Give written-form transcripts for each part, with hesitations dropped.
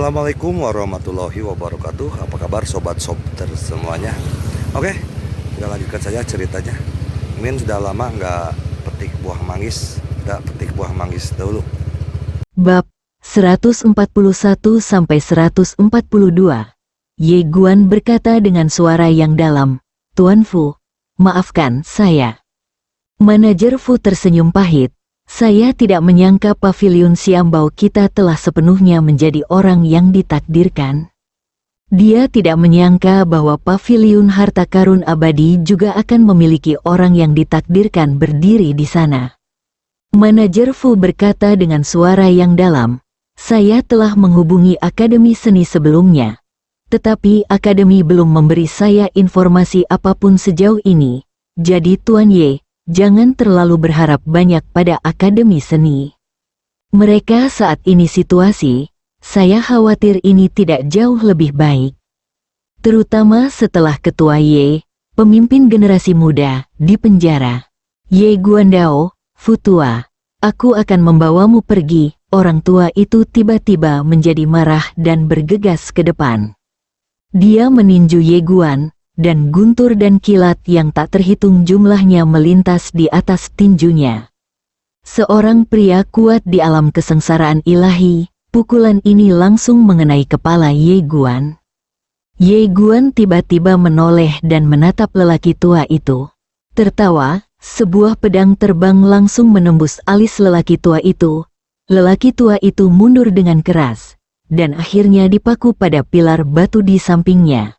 Assalamualaikum warahmatullahi wabarakatuh. Apa kabar sobat-sobat semuanya? Oke, kita lanjutkan saja ceritanya. Min sudah lama nggak petik buah manggis. Nggak petik buah manggis dahulu. Bab 141-142. Ye Guan berkata dengan suara yang dalam, "Tuan Fu, maafkan saya." Manajer Fu tersenyum pahit. Saya tidak menyangka pavilion Xiambao kita telah sepenuhnya menjadi orang yang ditakdirkan. Dia tidak menyangka bahwa pavilion harta karun abadi juga akan memiliki orang yang ditakdirkan berdiri di sana. Manajer Fu berkata dengan suara yang dalam, "Saya telah menghubungi Akademi Seni sebelumnya, tetapi Akademi belum memberi saya informasi apapun sejauh ini. Jadi Tuan Ye, jangan terlalu berharap banyak pada Akademi Seni. Mereka saat ini situasi, saya khawatir ini tidak jauh lebih baik. Terutama setelah Ketua Ye, pemimpin generasi muda, di penjara. Ye Guandao, Futua, aku akan membawamu pergi." Orang tua itu tiba-tiba menjadi marah dan bergegas ke depan. Dia meninju Ye Guan, dan guntur dan kilat yang tak terhitung jumlahnya melintas di atas tinjunya. Seorang pria kuat di alam kesengsaraan ilahi, pukulan ini langsung mengenai kepala Ye Guan. Ye Guan tiba-tiba menoleh dan menatap lelaki tua itu. Tertawa, sebuah pedang terbang langsung menembus alis lelaki tua itu. Lelaki tua itu mundur dengan keras, dan akhirnya dipaku pada pilar batu di sampingnya.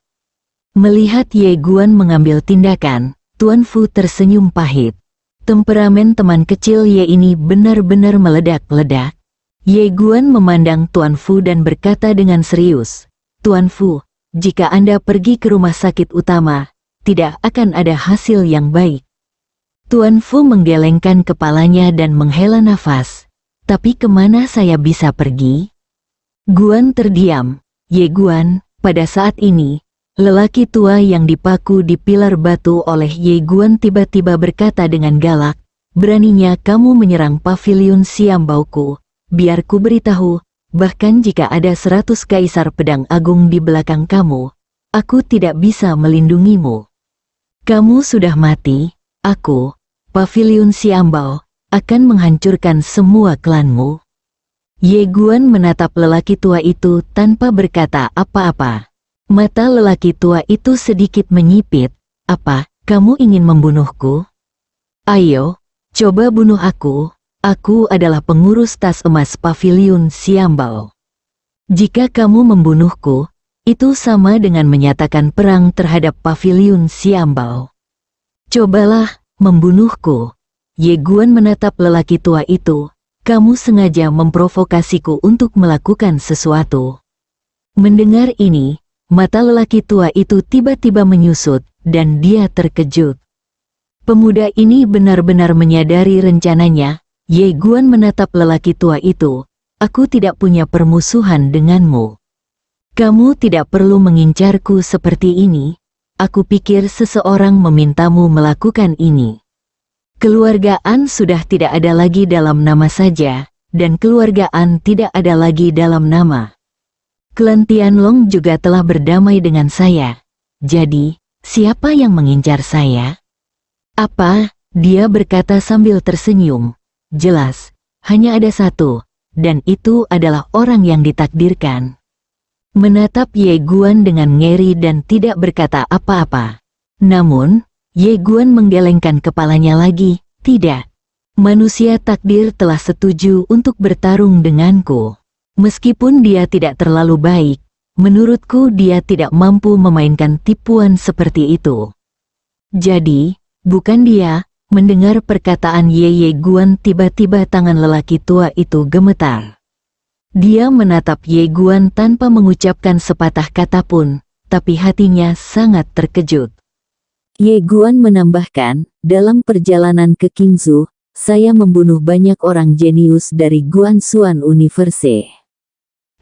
Melihat Ye Guan mengambil tindakan, Tuan Fu tersenyum pahit. Temperamen teman kecil Ye ini benar-benar meledak-ledak. Ye Guan memandang Tuan Fu dan berkata dengan serius, "Tuan Fu, jika Anda pergi ke rumah sakit utama, tidak akan ada hasil yang baik." Tuan Fu menggelengkan kepalanya dan menghela nafas. "Tapi kemana saya bisa pergi?" Guan terdiam. "Ye Guan, pada saat ini, lelaki tua yang dipaku di pilar batu oleh Ye Guan tiba-tiba berkata dengan galak, "Beraninya kamu menyerang pavilion Xiambaoku. Biar ku beritahu, bahkan jika ada 100 kaisar pedang agung di belakang kamu, aku tidak bisa melindungimu. Kamu sudah mati, aku, pavilion Xiambao, akan menghancurkan semua klanmu." Ye Guan menatap lelaki tua itu tanpa berkata apa-apa. Mata lelaki tua itu sedikit menyipit. "Apa, kamu ingin membunuhku? Ayo, coba bunuh aku. Aku adalah pengurus tas emas pavilion Xiambao. Jika kamu membunuhku, itu sama dengan menyatakan perang terhadap pavilion Xiambao. Cobalah membunuhku." Ye Guan menatap lelaki tua itu. "Kamu sengaja memprovokasiku untuk melakukan sesuatu." Mendengar ini, mata lelaki tua itu tiba-tiba menyusut, dan dia terkejut. Pemuda ini benar-benar menyadari rencananya. Ye Guan menatap lelaki tua itu. "Aku tidak punya permusuhan denganmu. Kamu tidak perlu mengincarku seperti ini. Aku pikir seseorang memintamu melakukan ini. Keluargaan sudah tidak ada lagi dalam nama saja, dan keluargaan tidak ada lagi dalam nama. Klan Tianlong juga telah berdamai dengan saya. Jadi, siapa yang mengincar saya?" "Apa?" dia berkata sambil tersenyum. "Jelas, hanya ada satu, dan itu adalah orang yang ditakdirkan." Menatap Ye Guan dengan ngeri dan tidak berkata apa-apa. Namun, Ye Guan menggelengkan kepalanya lagi. "Tidak. Manusia takdir telah setuju untuk bertarung denganku. Meskipun dia tidak terlalu baik, menurutku dia tidak mampu memainkan tipuan seperti itu. Jadi, bukan dia." Mendengar perkataan Ye Guan, tiba-tiba tangan lelaki tua itu gemetar. Dia menatap Ye Guan tanpa mengucapkan sepatah kata pun, tapi hatinya sangat terkejut. Ye Guan menambahkan, "Dalam perjalanan ke Qingzhou, saya membunuh banyak orang jenius dari Guangxuan University.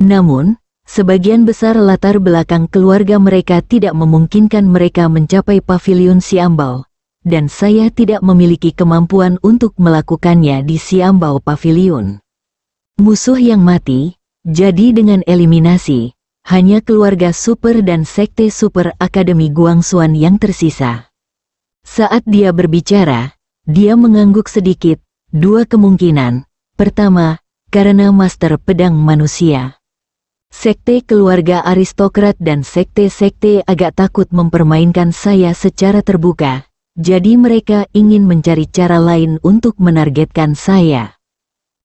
Namun, sebagian besar latar belakang keluarga mereka tidak memungkinkan mereka mencapai pavilion Xiambao, dan saya tidak memiliki kemampuan untuk melakukannya di Xiambao Pavilion. Musuh yang mati, Jadi dengan eliminasi, hanya keluarga super dan sekte super Akademi Guangxuan yang tersisa. Saat dia berbicara, dia mengangguk sedikit. Dua kemungkinan. Pertama, karena Master Pedang Manusia. Sekte keluarga aristokrat dan sekte-sekte agak takut mempermainkan saya secara terbuka, jadi mereka ingin mencari cara lain untuk menargetkan saya.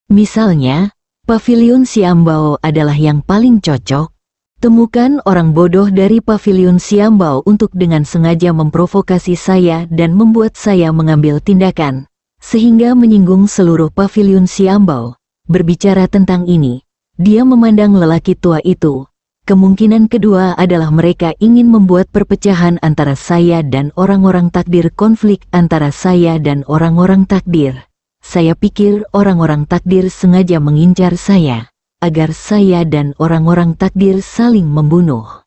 Misalnya, Pavilion Xiambao adalah yang paling cocok. Temukan orang bodoh dari Pavilion Xiambao untuk dengan sengaja memprovokasi saya dan membuat saya mengambil tindakan, sehingga menyinggung seluruh Pavilion Xiambao. Berbicara tentang ini, dia memandang lelaki tua itu. Kemungkinan kedua adalah mereka ingin membuat perpecahan antara saya dan orang-orang takdir, konflik antara saya dan orang-orang takdir. Saya pikir orang-orang takdir sengaja mengincar saya, agar saya dan orang-orang takdir saling membunuh.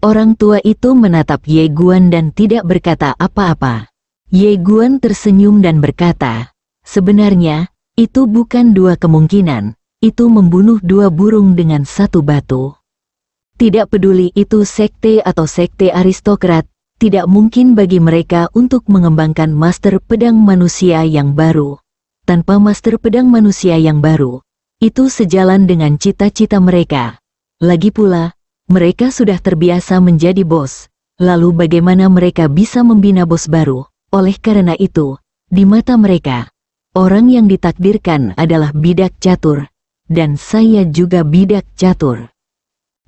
Orang tua itu menatap Ye Guan dan tidak berkata apa-apa. Ye Guan tersenyum dan berkata, sebenarnya, itu bukan dua kemungkinan, itu membunuh dua burung dengan satu batu. Tidak peduli itu sekte atau sekte aristokrat, tidak mungkin bagi mereka untuk mengembangkan Master Pedang Manusia yang baru. Tanpa Master Pedang Manusia yang baru, itu sejalan dengan cita-cita mereka. Lagi pula, mereka sudah terbiasa menjadi bos, lalu bagaimana mereka bisa membina bos baru? Oleh karena itu, di mata mereka, orang yang ditakdirkan adalah bidak catur, dan saya juga bidak catur.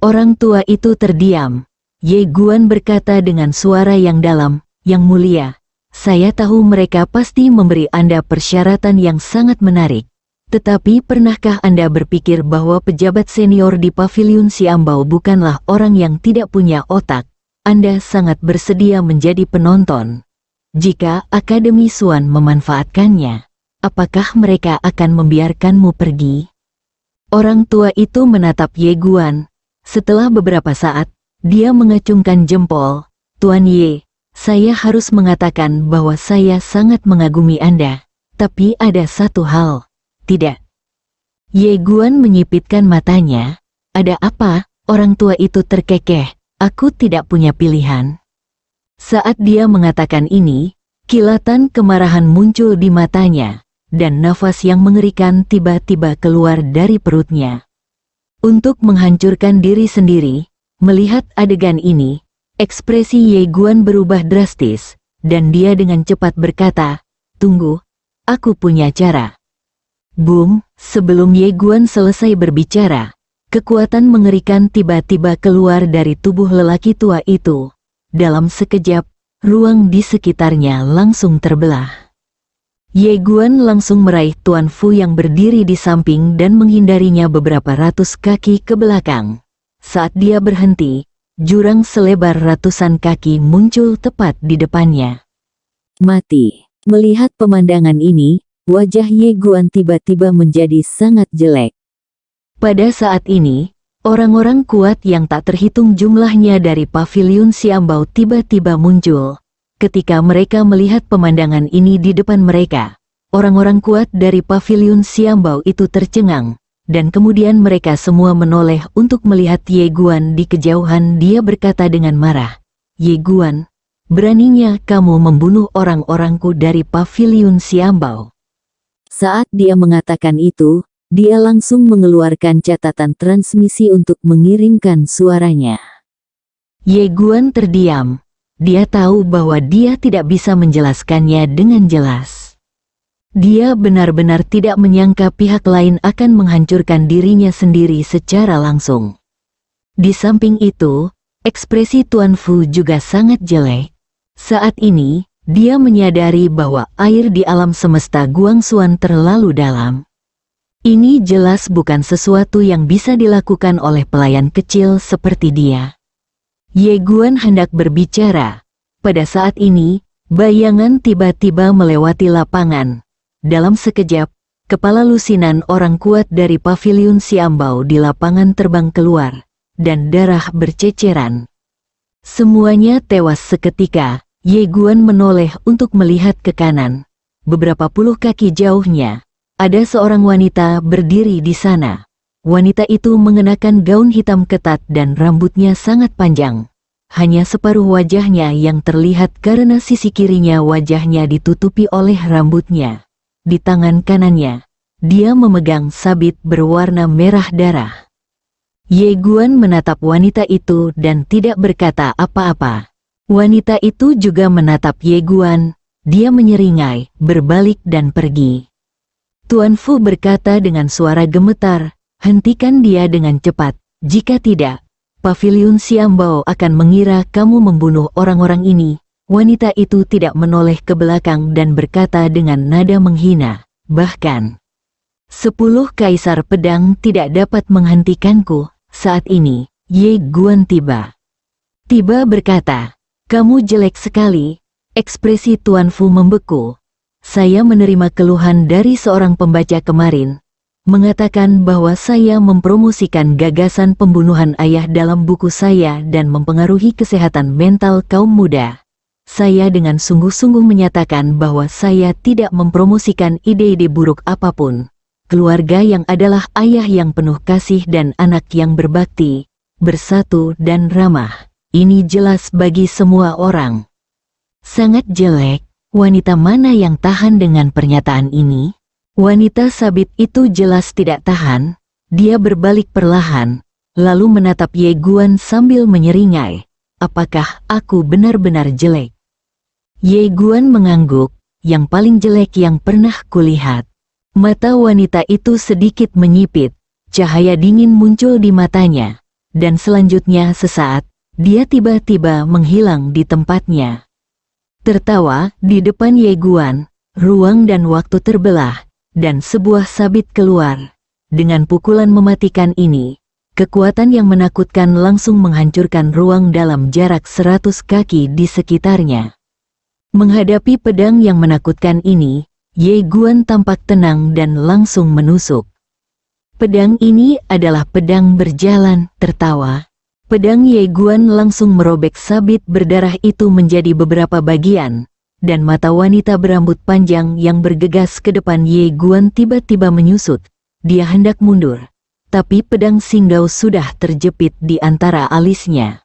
Orang tua itu terdiam. Ye Guan berkata dengan suara yang dalam, yang mulia, saya tahu mereka pasti memberi Anda persyaratan yang sangat menarik. Tetapi pernahkah Anda berpikir bahwa pejabat senior di Pavilion Xiambao bukanlah orang yang tidak punya otak? Anda sangat bersedia menjadi penonton. Jika Akademi Xuan memanfaatkannya, apakah mereka akan membiarkanmu pergi? Orang tua itu menatap Ye Guan. Setelah beberapa saat, dia mengacungkan jempol. Tuan Ye, saya harus mengatakan bahwa saya sangat mengagumi Anda. Tapi ada satu hal. Tidak. Ye Guan menyipitkan matanya. Ada apa? Orang tua itu terkekeh. Aku tidak punya pilihan. Saat dia mengatakan ini, kilatan kemarahan muncul di matanya, dan nafas yang mengerikan tiba-tiba keluar dari perutnya. Untuk menghancurkan diri sendiri, melihat adegan ini, ekspresi Ye Guan berubah drastis, dan dia dengan cepat berkata, tunggu, aku punya cara. Boom, sebelum Ye Guan selesai berbicara, kekuatan mengerikan tiba-tiba keluar dari tubuh lelaki tua itu. Dalam sekejap, ruang di sekitarnya langsung terbelah. Ye Guan langsung meraih Tuan Fu yang berdiri di samping dan menghindarinya beberapa ratus kaki ke belakang. Saat dia berhenti, jurang selebar ratusan kaki muncul tepat di depannya. Mati. Melihat pemandangan ini, wajah Ye Guan tiba-tiba menjadi sangat jelek. Pada saat ini, orang-orang kuat yang tak terhitung jumlahnya dari Pavilion Xiambao tiba-tiba muncul. Ketika mereka melihat pemandangan ini di depan mereka, orang-orang kuat dari Pavilion Xiambao itu tercengang, dan kemudian mereka semua menoleh untuk melihat Ye Guan di kejauhan. Dia berkata dengan marah, Ye Guan, beraninya kamu membunuh orang-orangku dari Pavilion Xiambao. Saat dia mengatakan itu, dia langsung mengeluarkan catatan transmisi untuk mengirimkan suaranya. Ye Guan terdiam. Dia tahu bahwa dia tidak bisa menjelaskannya dengan jelas. Dia benar-benar tidak menyangka pihak lain akan menghancurkan dirinya sendiri secara langsung. Di samping itu, ekspresi Tuan Fu juga sangat jelek. Saat ini, dia menyadari bahwa air di alam semesta Guangxuan terlalu dalam. Ini jelas bukan sesuatu yang bisa dilakukan oleh pelayan kecil seperti dia. Ye Guan hendak berbicara. Pada saat ini, bayangan tiba-tiba melewati lapangan. Dalam sekejap, kepala lusinan orang kuat dari Pavilion Xiambao di lapangan terbang keluar, dan darah berceceran. Semuanya tewas seketika. Ye Guan menoleh untuk melihat ke kanan. Beberapa puluh kaki jauhnya, ada seorang wanita berdiri di sana. wanita itu mengenakan gaun hitam ketat dan rambutnya sangat panjang. Hanya separuh wajahnya yang terlihat karena sisi kirinya wajahnya ditutupi oleh rambutnya. Di tangan kanannya, dia memegang sabit berwarna merah darah. Ye Guan menatap wanita itu dan tidak berkata apa-apa. Wanita itu juga menatap Ye Guan. Dia menyeringai, berbalik dan pergi. Tuan Fu berkata dengan suara gemetar, "Hentikan dia dengan cepat, jika tidak, Paviliun Xiambao akan mengira kamu membunuh orang-orang ini." Wanita itu tidak menoleh ke belakang dan berkata dengan nada menghina, "Bahkan 10 kaisar pedang tidak dapat menghentikanku." Saat ini, Ye Guan tiba. Tiba berkata, "Kamu jelek sekali." Ekspresi Tuan Fu membeku. "Saya menerima keluhan dari seorang pembaca kemarin, mengatakan bahwa saya mempromosikan gagasan pembunuhan ayah dalam buku saya dan mempengaruhi kesehatan mental kaum muda. Saya dengan sungguh-sungguh menyatakan bahwa saya tidak mempromosikan ide-ide buruk apapun. Keluarga yang adalah ayah yang penuh kasih dan anak yang berbakti, bersatu dan ramah. Ini jelas bagi semua orang." Sangat jelek. Wanita mana yang tahan dengan pernyataan ini? Wanita sabit itu jelas tidak tahan. Dia berbalik perlahan, lalu menatap Ye Guan sambil menyeringai. "Apakah aku benar-benar jelek?" Ye Guan mengangguk, "Yang paling jelek yang pernah kulihat." Mata wanita itu sedikit menyipit, cahaya dingin muncul di matanya, dan selanjutnya sesaat, dia tiba-tiba menghilang di tempatnya. Tertawa, di depan Ye Guan, ruang dan waktu terbelah, dan sebuah sabit keluar. Dengan pukulan mematikan ini, kekuatan yang menakutkan langsung menghancurkan ruang dalam jarak 100 kaki di sekitarnya. Menghadapi pedang yang menakutkan ini, Ye Guan tampak tenang dan langsung menusuk. "Pedang ini adalah pedang berjalan," tertawa. Pedang Ye Guan langsung merobek sabit berdarah itu menjadi beberapa bagian, dan mata wanita berambut panjang yang bergegas ke depan Ye Guan tiba-tiba menyusut. Dia hendak mundur, tapi pedang Xingdao sudah terjepit di antara alisnya.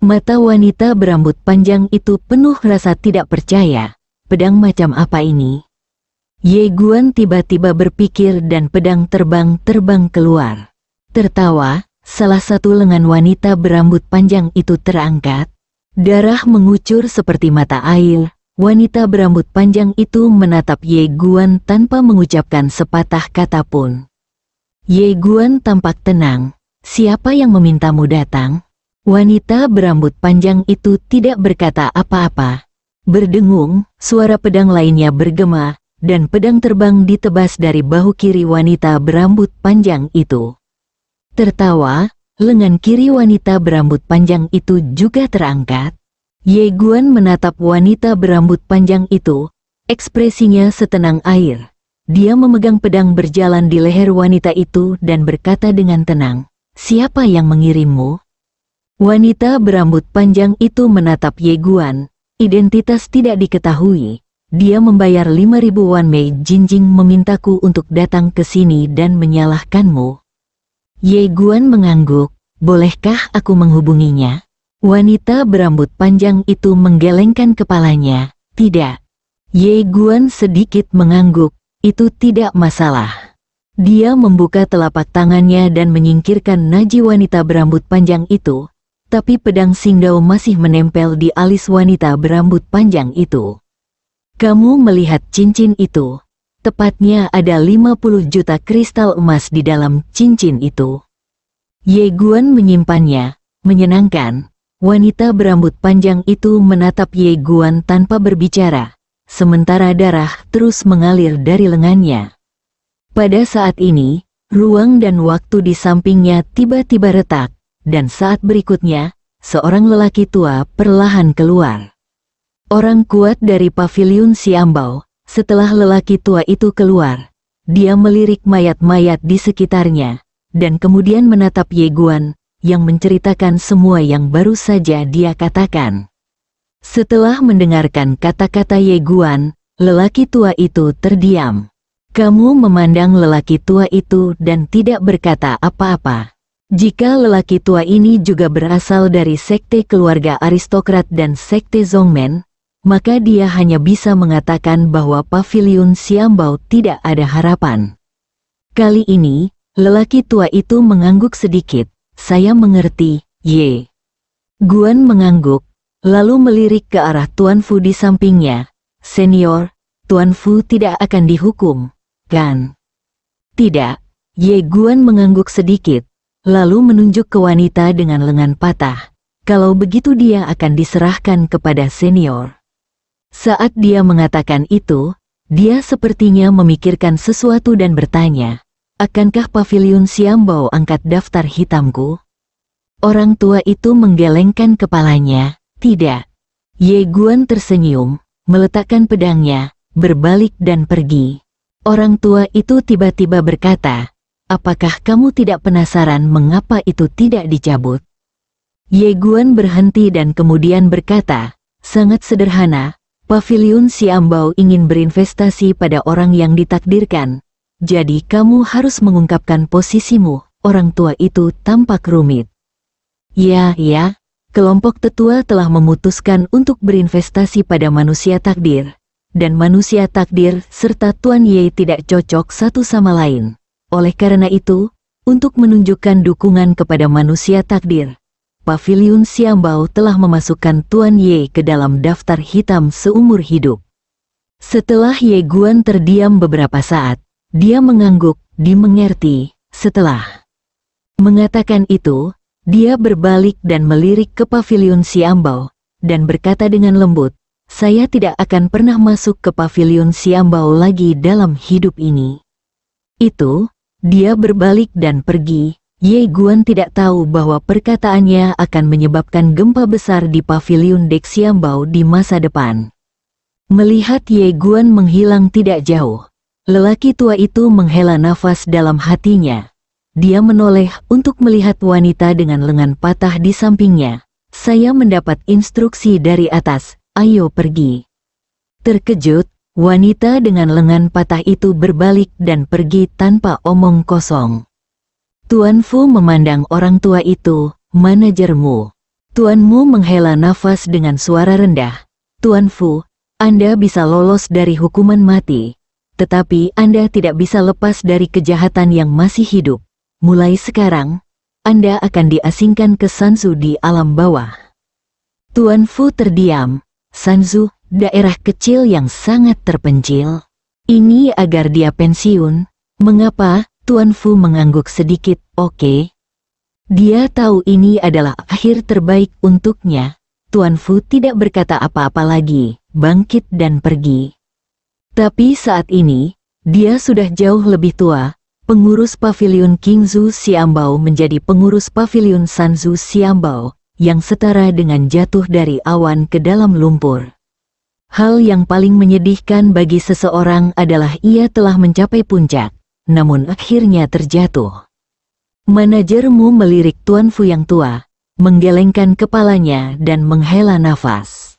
Mata wanita berambut panjang itu penuh rasa tidak percaya. Pedang macam apa ini? Ye Guan tiba-tiba berpikir dan pedang terbang keluar. Tertawa, salah satu lengan wanita berambut panjang itu terangkat. Darah mengucur seperti mata air. Wanita berambut panjang itu menatap Ye Guan tanpa mengucapkan sepatah kata pun. Ye Guan tampak tenang. "Siapa yang memintamu datang?" Wanita berambut panjang itu tidak berkata apa-apa. Berdengung, suara pedang lainnya bergema, dan pedang terbang ditebas dari bahu kiri wanita berambut panjang itu. Tertawa, lengan kiri wanita berambut panjang itu juga terangkat. Ye Guan menatap wanita berambut panjang itu, ekspresinya setenang air. Dia memegang pedang berjalan di leher wanita itu dan berkata dengan tenang, "Siapa yang mengirimmu?" Wanita berambut panjang itu menatap Ye Guan, identitas tidak diketahui. Dia membayar 5.000 wan mei jinjing memintaku untuk datang ke sini dan menyalahkanmu. Ye Guan mengangguk, "Bolehkah aku menghubunginya?" Wanita berambut panjang itu menggelengkan kepalanya, "Tidak." Ye Guan sedikit mengangguk, "Itu tidak masalah." Dia membuka telapak tangannya dan menyingkirkan naji wanita berambut panjang itu, tapi pedang Xingdao masih menempel di alis wanita berambut panjang itu. "Kamu melihat cincin itu? Tepatnya ada 50 juta kristal emas di dalam cincin itu." Ye Guan menyimpannya, menyenangkan. Wanita berambut panjang itu menatap Ye Guan tanpa berbicara, sementara darah terus mengalir dari lengannya. Pada saat ini, ruang dan waktu di sampingnya tiba-tiba retak, dan saat berikutnya, seorang lelaki tua perlahan keluar. Orang kuat dari Paviliun Xiambao. Setelah lelaki tua itu keluar, dia melirik mayat-mayat di sekitarnya, dan kemudian menatap Ye Guan, yang menceritakan semua yang baru saja dia katakan. Setelah mendengarkan kata-kata Ye Guan, lelaki tua itu terdiam. Kamu memandang lelaki tua itu dan tidak berkata apa-apa. Jika lelaki tua ini juga berasal dari sekte keluarga aristokrat dan sekte Zongmen, maka dia hanya bisa mengatakan bahwa paviliun Xiambao tidak ada harapan. Kali ini, lelaki tua itu mengangguk sedikit. Saya mengerti, Ye. Guan mengangguk, lalu melirik ke arah Tuan Fu di sampingnya. Senior, Tuan Fu tidak akan dihukum, kan? Tidak. Ye Guan mengangguk sedikit, lalu menunjuk ke wanita dengan lengan patah. Kalau begitu dia akan diserahkan kepada senior. Saat dia mengatakan itu, dia sepertinya memikirkan sesuatu dan bertanya, akankah paviliun Xiambao angkat daftar hitamku? Orang tua itu menggelengkan kepalanya, tidak. Ye Guan tersenyum, meletakkan pedangnya, berbalik dan pergi. Orang tua itu tiba-tiba berkata, apakah kamu tidak penasaran mengapa itu tidak dicabut? Ye Guan berhenti dan kemudian berkata, sangat sederhana, paviliun Xiambao ingin berinvestasi pada orang yang ditakdirkan. Jadi kamu harus mengungkapkan posisimu. Orang tua itu tampak rumit. Ya, kelompok tetua telah memutuskan untuk berinvestasi pada manusia takdir. Dan manusia takdir serta Tuan Ye tidak cocok satu sama lain. Oleh karena itu, untuk menunjukkan dukungan kepada manusia takdir, paviliun Xiambao telah memasukkan Tuan Ye ke dalam daftar hitam seumur hidup. Setelah Ye Guan terdiam beberapa saat, dia mengangguk, dimengerti. Setelah mengatakan itu, dia berbalik dan melirik ke paviliun Xiambao, dan berkata dengan lembut, saya tidak akan pernah masuk ke paviliun Xiambao lagi dalam hidup ini. Itu, dia berbalik dan pergi. Ye Guan tidak tahu bahwa perkataannya akan menyebabkan gempa besar di paviliun Dek Xiambao di masa depan. Melihat Ye Guan menghilang tidak jauh, lelaki tua itu menghela nafas dalam hatinya. Dia menoleh untuk melihat wanita dengan lengan patah di sampingnya. Saya mendapat instruksi dari atas, ayo pergi. Terkejut, wanita dengan lengan patah itu berbalik dan pergi tanpa omong kosong. Tuan Fu memandang orang tua itu, manajermu. Tuanmu menghela nafas dengan suara rendah. Tuan Fu, Anda bisa lolos dari hukuman mati. Tetapi Anda tidak bisa lepas dari kejahatan yang masih hidup. Mulai sekarang, Anda akan diasingkan ke Sanzu di alam bawah. Tuan Fu terdiam. Sanzu, daerah kecil yang sangat terpencil. Ini agar dia pensiun. Mengapa? Tuan Fu mengangguk sedikit. Oke. Dia tahu ini adalah akhir terbaik untuknya. Tuan Fu tidak berkata apa-apa lagi, bangkit dan pergi. Tapi saat ini, dia sudah jauh lebih tua. Pengurus paviliun Qingzu Xiambao menjadi pengurus paviliun Sanzu Xiambao, yang setara dengan jatuh dari awan ke dalam lumpur. Hal yang paling menyedihkan bagi seseorang adalah ia telah mencapai puncak, namun akhirnya terjatuh. Manajermu melirik Tuan Fu yang tua, menggelengkan kepalanya dan menghela nafas.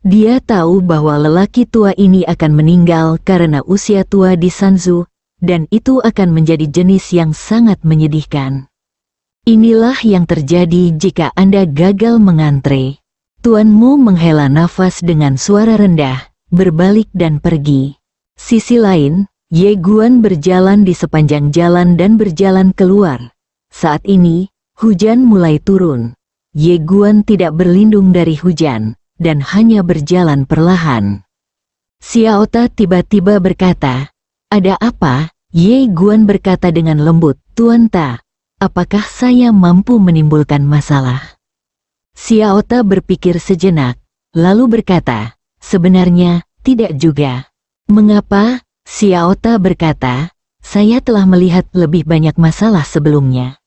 Dia tahu bahwa lelaki tua ini akan meninggal karena usia tua di Sanzu, dan itu akan menjadi jenis yang sangat menyedihkan. Inilah yang terjadi jika Anda gagal mengantre. Tuanmu menghela nafas dengan suara rendah, berbalik dan pergi. Sisi lain, Ye Guan berjalan di sepanjang jalan dan berjalan keluar. Saat ini, hujan mulai turun. Ye Guan tidak berlindung dari hujan, dan hanya berjalan perlahan. Xiao Ta tiba-tiba berkata, ada apa? Ye Guan berkata dengan lembut, Tuan Ta, apakah saya mampu menimbulkan masalah? Xiao Ta berpikir sejenak, lalu berkata, sebenarnya, tidak juga. Mengapa? Xiao Ta berkata, saya telah melihat lebih banyak masalah sebelumnya.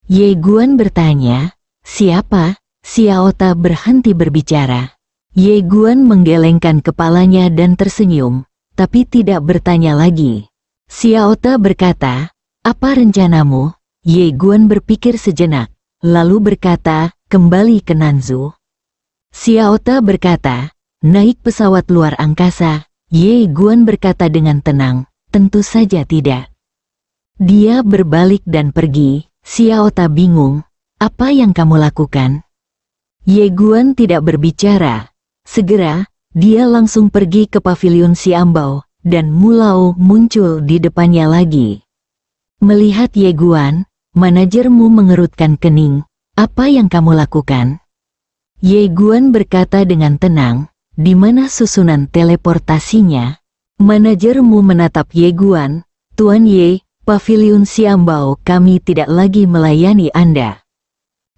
Ye Guan bertanya, siapa? Xiao Ta berhenti berbicara. Ye Guan menggelengkan kepalanya dan tersenyum, tapi tidak bertanya lagi. Xiao Ta berkata, apa rencanamu? Ye Guan berpikir sejenak, lalu berkata, kembali ke Nanzu. Xiao Ta berkata, naik pesawat luar angkasa. Ye Guan berkata dengan tenang, tentu saja tidak. Dia berbalik dan pergi. Xiao Ta bingung, apa yang kamu lakukan? Ye Guan tidak berbicara. Segera, dia langsung pergi ke pavilion Xiambao, dan Mulao muncul di depannya lagi. Melihat Ye Guan, manajermu mengerutkan kening. Apa yang kamu lakukan? Ye Guan berkata dengan tenang, di mana susunan teleportasinya? Manajermu menatap Ye Guan, Tuan Ye, pavilion Xiambao kami tidak lagi melayani Anda.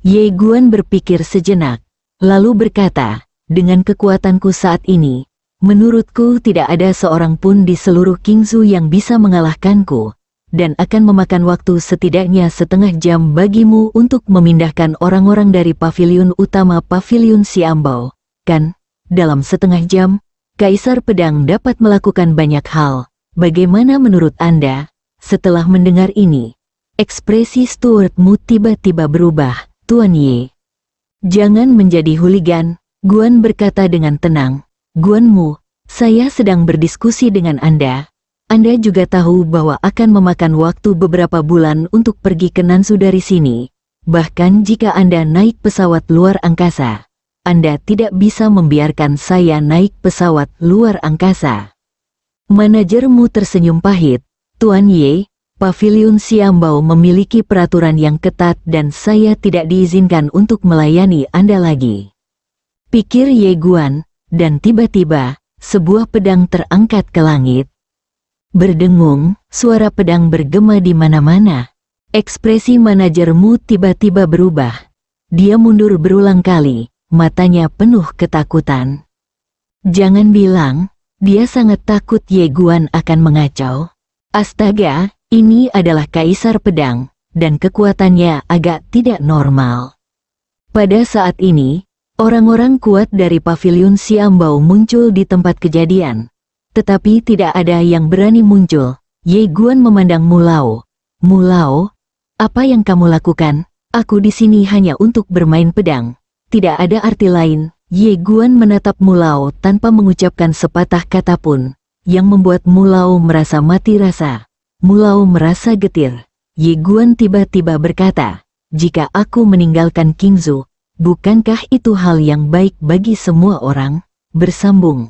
Ye Guan berpikir sejenak, lalu berkata, dengan kekuatanku saat ini, menurutku tidak ada seorang pun di seluruh Qingzhou yang bisa mengalahkanku, dan akan memakan waktu setidaknya setengah jam bagimu untuk memindahkan orang-orang dari pavilion utama pavilion Xiambao, kan? Dalam setengah jam, Kaisar Pedang dapat melakukan banyak hal. Bagaimana menurut Anda? Setelah mendengar ini, ekspresi stewardmu tiba-tiba berubah, Tuan Ye. Jangan menjadi hooligan, Guan berkata dengan tenang. Guanmu, saya sedang berdiskusi dengan Anda. Anda juga tahu bahwa akan memakan waktu beberapa bulan untuk pergi ke Nansu dari sini. Bahkan jika Anda naik pesawat luar angkasa, Anda tidak bisa membiarkan saya naik pesawat luar angkasa. Manajermu tersenyum pahit. Tuan Ye, pavilion Xiambao memiliki peraturan yang ketat dan saya tidak diizinkan untuk melayani Anda lagi. Pikir Ye Guan, dan tiba-tiba, sebuah pedang terangkat ke langit. Berdengung, suara pedang bergema di mana-mana. Ekspresi manajermu tiba-tiba berubah. Dia mundur berulang kali, matanya penuh ketakutan. Jangan bilang, dia sangat takut Ye Guan akan mengacau. Astaga, ini adalah Kaisar Pedang, dan kekuatannya agak tidak normal. Pada saat ini, orang-orang kuat dari pavilion Xiambao muncul di tempat kejadian. Tetapi tidak ada yang berani muncul. Ye Guan memandang Mulao. Mulao, apa yang kamu lakukan? Aku di sini hanya untuk bermain pedang. Tidak ada arti lain. Ye Guan menatap Mulao tanpa mengucapkan sepatah kata pun, yang membuat Mulao merasa mati rasa. Mulao merasa getir. Ye Guan tiba-tiba berkata, jika aku meninggalkan Qingzhou, bukankah itu hal yang baik bagi semua orang? Bersambung.